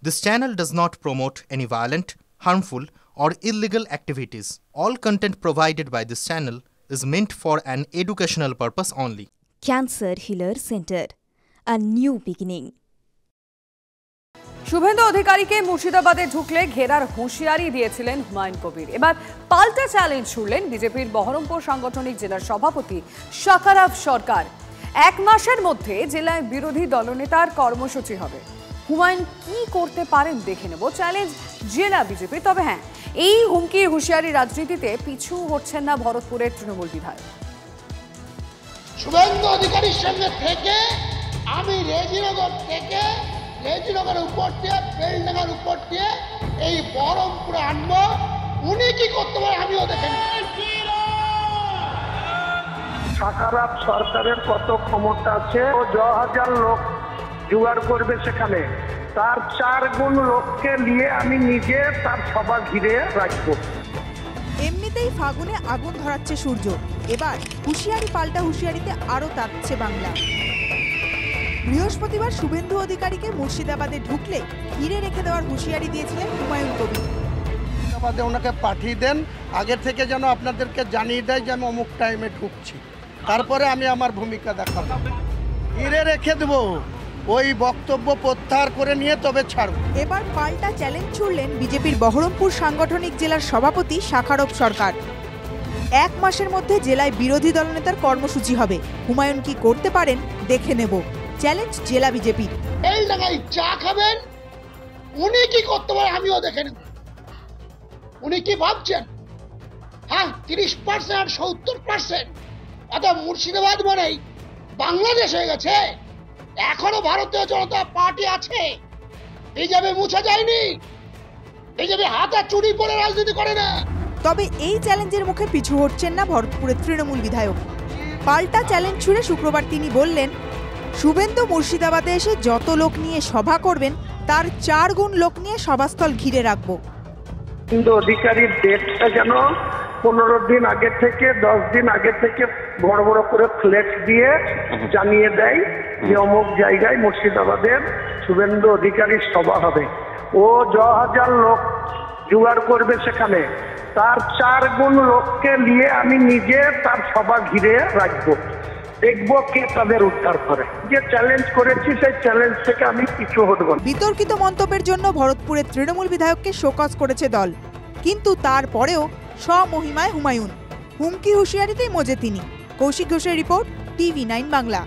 This channel does not promote any violent, harmful, or illegal activities. All content provided by this channel is meant for an educational purpose only. Cancer Healer Center, a new beginning. Suvendu অধিকারীকে মুর্শিদাবাদে ঢুকলে ঘেরার হুঁশিয়ারি দিয়েছিলেন হুমায়ুন কবির। এবার পাল্টা challenge ছুড়লেন বিজেপির বহরমপুর সাংগঠনিক জেলার সভাপতি শাকারাব সরকার। এক মাসের মধ্যে জেলায় বিরোধী দলনেতার কর্মসূচি হবে। হুমায়ুন কি করতে পারেন দেখে নেব, চ্যালেঞ্জ জেলা বিজেপি। তবে হ্যাঁ, এই হুমকির হুঁশিয়ারি রাজনীতিতে পিছু হচ্ছেন না ভরতপুরের তৃণমূল বিধায়ক। শুভেন্দু অধিকারীর সঙ্গে থেকে আমি রেজিনগরের উপর দিয়ে বেলডাঙ্গার উপর দিয়ে এই বহরমপুরে আনবো। উনি কি করতে পারে আমিও দেখেন। শাকারাব সরকারের কত ক্ষমতা আছে, ও 10,000 লোক জোগাড় করবে সেখানে, তার 4 গুণ লোককে নিয়ে আমি নিজে তার সভা ঘিরে রাখবো। এমনিতেই ফাগুনে আগুন ধরাচ্ছে সূর্য, এবার হুঁশিয়ারি পাল্টা হুঁশিয়ারিতে আরও তাপছে বাংলা। বৃহস্পতিবার শুভেন্দু অধিকারীকে মুর্শিদাবাদে ঢুকলে ঘিরে রেখে দেওয়ার হুঁশিয়ারি দিয়েছিলেন হুমায়ুন কবির। মুর্শিদাবাদে ওনাকে পাঠিয়ে দেন, আগের থেকে যেন আপনাদেরকে জানিয়ে দেয় যে আমি অমুক টাইমে ঢুকছি, তারপরে আমি আমার ভূমিকা দেখাবো। ঘিরে রেখে দেবো, ওই বক্তব্য প্রত্যাহার করে নিয়ে তবে ছাড়ব। এবার পাল্টা চ্যালেঞ্জ ছুড়লেন বিজেপির বহরমপুর সাংগঠনিক জেলার সভাপতি শাকারাব সরকার। এক মাসের মধ্যে জেলায় বিরোধী দলনেতার কর্মসূচি হবে। হুমায়ুন কি করতে পারেন দেখে নেব, চ্যালেঞ্জ জেলা বিজেপি। এই জায়গায় চা খাবেন, উনি কি করতে পারে আমিও দেখে নেব। উনি কি ভাবছেন? হ্যাঁ, 30% আর 70%। অর্থাৎ মুর্শিদাবাদ মানেই বাংলাদেশ হয়ে গেছে। এখনো ভারতীয় জনতা পার্টি আছে, বিজেপি মুছে যায়নি। বিজেপি হাতে চুরি পরে রাজনীতি করে না। তবে এই চ্যালেঞ্জের মুখে পিছু হচ্ছেন না ভরতপুরের তৃণমূল বিধায়ক। পাল্টা চ্যালেঞ্জ ছুড়ে শুক্রবার তিনি বললেন, শুভেন্দু মুর্শিদাবাদে এসে যত লোক নিয়ে সভা করবেন তার 4 গুণ লোক নিয়ে সভাস্থল ঘিরে রাখবো। কিন্তু অধিকারীর ডেটটা যেন 15 দিন আগে থেকে 10 দিন আগে থেকে বড় বড় করে ফ্লেক্স দিয়ে জানিয়ে দেয় যে অমুক জায়গায় মুর্শিদাবাদের শুভেন্দু অধিকারীর সভা হবে। ও 10,000 লোক জোগাড় করবে সেখানে, তার 4 গুণ লোককে নিয়ে আমি নিজে তার সভা ঘিরে রাখবো। দেখবো কে তাদের উদ্ধার করে। যে চ্যালেঞ্জ করেছি সেই চ্যালেঞ্জ থেকে আমি পিছু হটবো। বিতর্কিত মন্তব্যের জন্য ভরতপুরের তৃণমূল বিধায়ককে শোকজ করেছে দল, কিন্তু তারপরেও স্বমহিমায় হুমায়ুন। হুমকি হুঁশিয়ারিতেই মজে তিনি। কৌশিক ঘোষের রিপোর্ট, TV9 বাংলা।